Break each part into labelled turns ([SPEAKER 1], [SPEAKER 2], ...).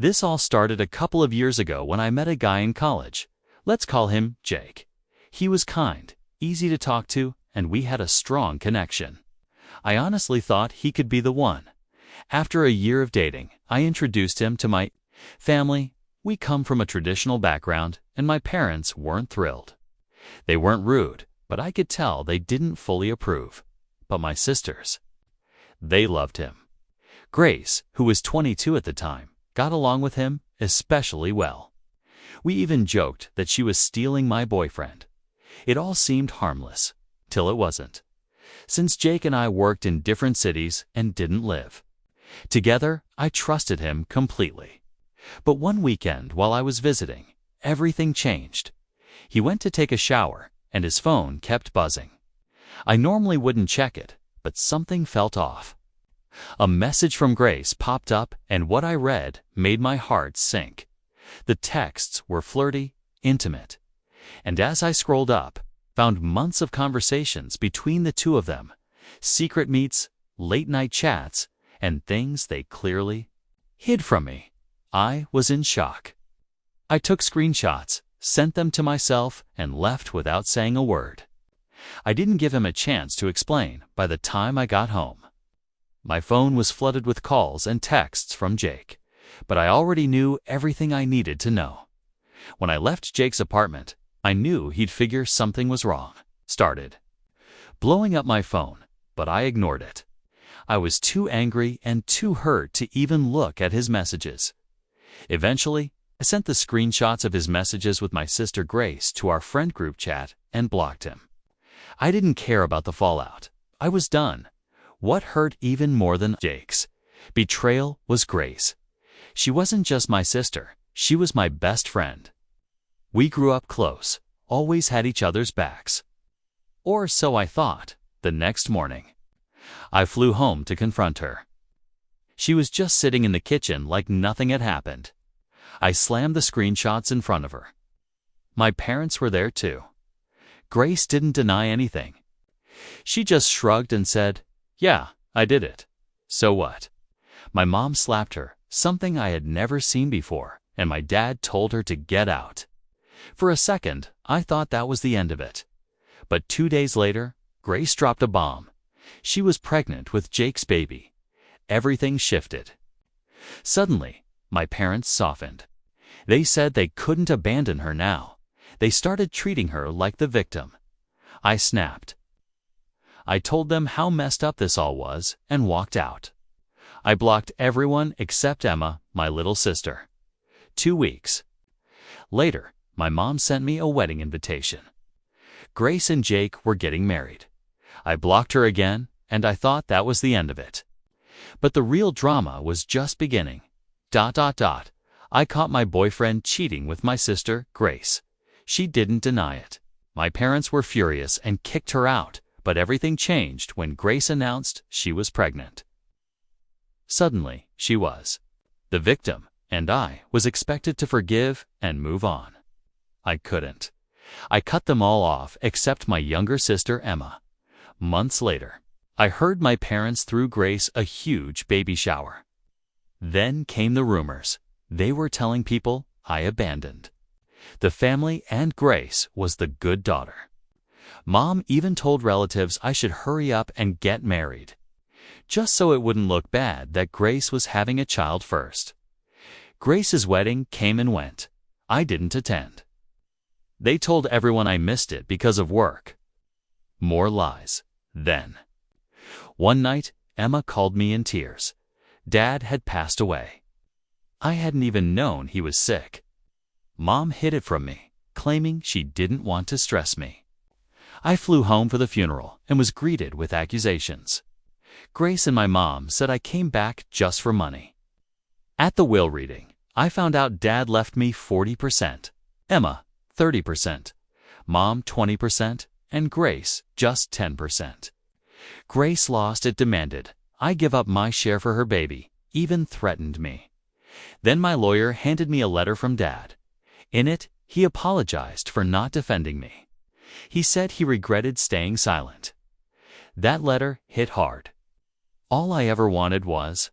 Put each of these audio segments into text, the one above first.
[SPEAKER 1] This all started a couple of years ago when I met a guy in college. Let's call him Jake. He was kind, easy to talk to, and we had a strong connection. I honestly thought he could be the one. After a year of dating, I introduced him to my family. We come from a traditional background, and my parents weren't thrilled. They weren't rude, but I could tell they didn't fully approve. But my sisters, they loved him. Grace, who was 22 at the time, got along with him especially well. We even joked that she was stealing my boyfriend. It all seemed harmless, till it wasn't. Since Jake and I worked in different cities and didn't live together, I trusted him completely. But one weekend while I was visiting, everything changed. He went to take a shower, and his phone kept buzzing. I normally wouldn't check it, but something felt off. A message from Grace popped up, and what I read made my heart sink. The texts were flirty, intimate, and as I scrolled up, found months of conversations between the two of them, secret meets, late-night chats, and things they clearly hid from me. I was in shock. I took screenshots, sent them to myself, and left without saying a word. I didn't give him a chance to explain by the time I got home. My phone was flooded with calls and texts from Jake, but I already knew everything I needed to know. When I left Jake's apartment, I knew he'd figure something was wrong. Started blowing up my phone, but I ignored it. I was too angry and too hurt to even look at his messages. Eventually, I sent the screenshots of his messages with my sister Grace to our friend group chat and blocked him. I didn't care about the fallout. I was done. What hurt even more than Jake's betrayal was Grace. She wasn't just my sister, she was my best friend. We grew up close, always had each other's backs. Or so I thought. The next morning, I flew home to confront her. She was just sitting in the kitchen like nothing had happened. I slammed the screenshots in front of her. My parents were there too. Grace didn't deny anything. She just shrugged and said, "Yeah, I did it. So what?" My mom slapped her, something I had never seen before, and my dad told her to get out. For a second, I thought that was the end of it. But 2 days later, Grace dropped a bomb. She was pregnant with Jake's baby. Everything shifted. Suddenly, my parents softened. They said they couldn't abandon her now. They started treating her like the victim. I snapped. I told them how messed up this all was and walked out. I blocked everyone except Emma, my little sister. 2 weeks later, my mom sent me a wedding invitation. Grace and Jake were getting married. I blocked her again, and I thought that was the end of it. But the real drama was just beginning. I caught my boyfriend cheating with my sister, Grace. She didn't deny it. My parents were furious and kicked her out, but everything changed when Grace announced she was pregnant. Suddenly, she was the victim, and I was expected to forgive and move on. I couldn't. I cut them all off except my younger sister, Emma. Months later, I heard my parents threw Grace a huge baby shower. Then came the rumors. They were telling people I abandoned the family and Grace was the good daughter. Mom even told relatives I should hurry up and get married, just so it wouldn't look bad that Grace was having a child first. Grace's wedding came and went. I didn't attend. They told everyone I missed it because of work. More lies. Then, one night, Emma called me in tears. Dad had passed away. I hadn't even known he was sick. Mom hid it from me, claiming she didn't want to stress me. I flew home for the funeral and was greeted with accusations. Grace and my mom said I came back just for money. At the will reading, I found out Dad left me 40%, Emma 30%, Mom 20%, and Grace just 10%. Grace lost it, demanded I give up my share for her baby, even threatened me. Then my lawyer handed me a letter from Dad. In it, he apologized for not defending me. He said he regretted staying silent. That letter hit hard. All I ever wanted was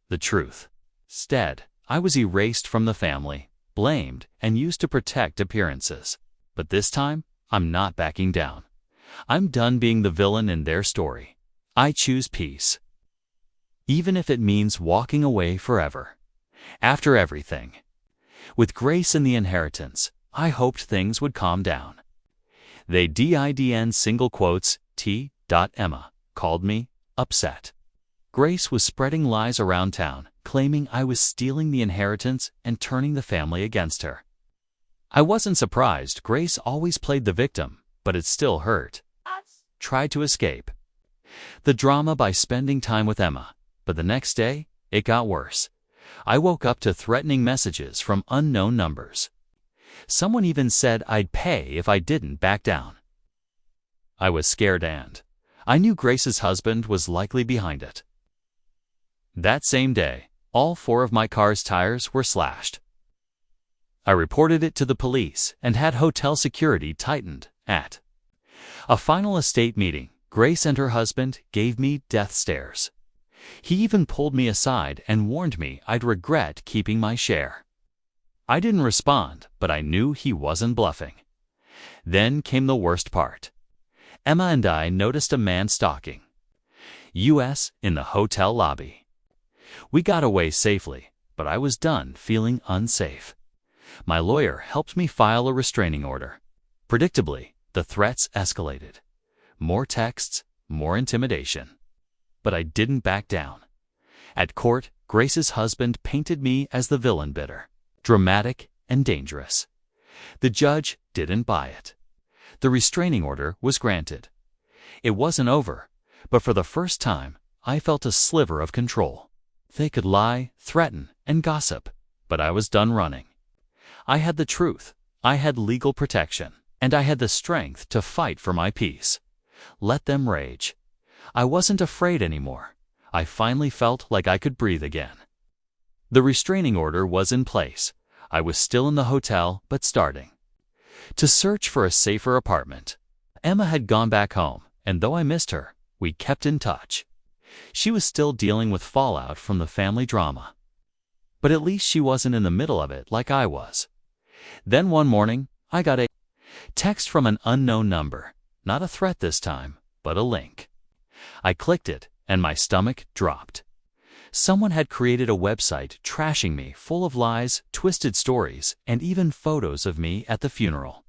[SPEAKER 1] the truth. Instead, I was erased from the family, blamed, and used to protect appearances. But this time, I'm not backing down. I'm done being the villain in their story. I choose peace, even if it means walking away forever. After everything, with Grace and the inheritance, I hoped things would calm down. They didn't single quotes Emma called me upset. Grace was spreading lies around town, claiming I was stealing the inheritance and turning the family against her. I wasn't surprised. Grace always played the victim, but it still hurt. Tried to escape the drama by spending time with Emma, but the next day, it got worse. I woke up to threatening messages from unknown numbers. Someone even said I'd pay if I didn't back down. I was scared, and I knew Grace's husband was likely behind it. That same day, all 4 of my car's tires were slashed. I reported it to the police and had hotel security tightened. At a final estate meeting, Grace and her husband gave me death stares. He even pulled me aside and warned me I'd regret keeping my share. I didn't respond, but I knew he wasn't bluffing. Then came the worst part. Emma and I noticed a man stalking us in the hotel lobby. We got away safely, but I was done feeling unsafe. My lawyer helped me file a restraining order. Predictably, the threats escalated. More texts, more intimidation. But I didn't back down. At court, Grace's husband painted me as the villain, bitter, dramatic, and dangerous. The judge didn't buy it. The restraining order was granted. It wasn't over, but for the first time, I felt a sliver of control. They could lie, threaten, and gossip, but I was done running. I had the truth, I had legal protection, and I had the strength to fight for my peace. Let them rage. I wasn't afraid anymore. I finally felt like I could breathe again. The restraining order was in place. I was still in the hotel, but starting to search for a safer apartment. Emma had gone back home, and though I missed her, we kept in touch. She was still dealing with fallout from the family drama. But at least she wasn't in the middle of it like I was. Then one morning, I got a text from an unknown number. Not a threat this time, but a link. I clicked it, and my stomach dropped. Someone had created a website trashing me, full of lies, twisted stories, and even photos of me at the funeral,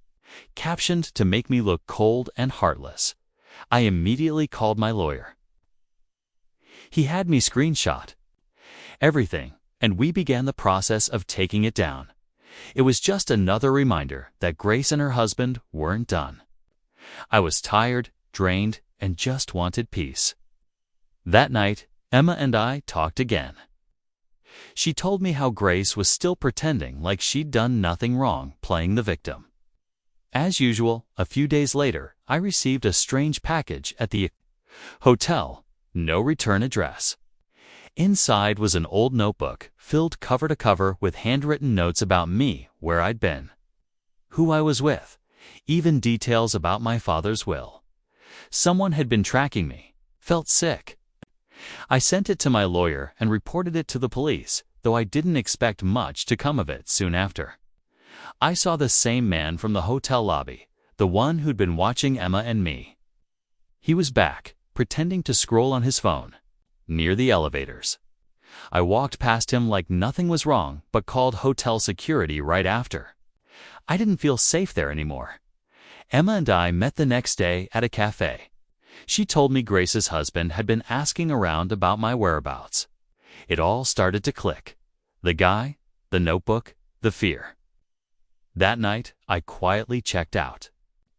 [SPEAKER 1] captioned to make me look cold and heartless. I immediately called my lawyer. He had me screenshot everything, and we began the process of taking it down. It was just another reminder that Grace and her husband weren't done. I was tired, drained, and just wanted peace. That night, Emma and I talked again. She told me how Grace was still pretending like she'd done nothing wrong, playing the victim. As usual, a few days later, I received a strange package at the hotel, no return address. Inside was an old notebook, filled cover to cover with handwritten notes about me, where I'd been, who I was with, even details about my father's will. Someone had been tracking me. Felt sick. I sent it to my lawyer and reported it to the police, though I didn't expect much to come of it soon after. I saw the same man from the hotel lobby, the one who'd been watching Emma and me. He was back, pretending to scroll on his phone, near the elevators. I walked past him like nothing was wrong, but called hotel security right after. I didn't feel safe there anymore. Emma and I met the next day at a cafe. She told me Grace's husband had been asking around about my whereabouts. It all started to click. The guy, the notebook, the fear. That night, I quietly checked out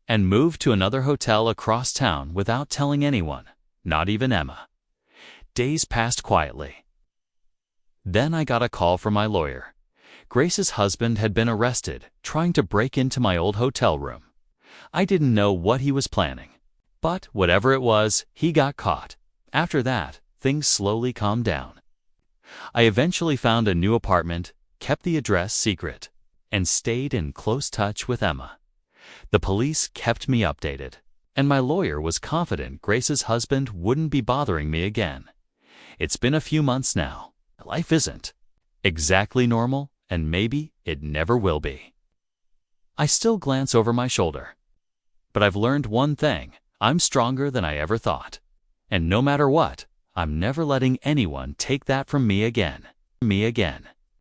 [SPEAKER 1] and moved to another hotel across town without telling anyone, not even Emma. Days passed quietly. Then I got a call from my lawyer. Grace's husband had been arrested, trying to break into my old hotel room. I didn't know what he was planning, but whatever it was, he got caught. After that, things slowly calmed down. I eventually found a new apartment, kept the address secret, and stayed in close touch with Emma. The police kept me updated, and my lawyer was confident Grace's husband wouldn't be bothering me again. It's been a few months now. Life isn't Exactly normal, and maybe it never will be. I still glance over my shoulder. But I've learned one thing: I'm stronger than I ever thought. And no matter what, I'm never letting anyone take that from me again.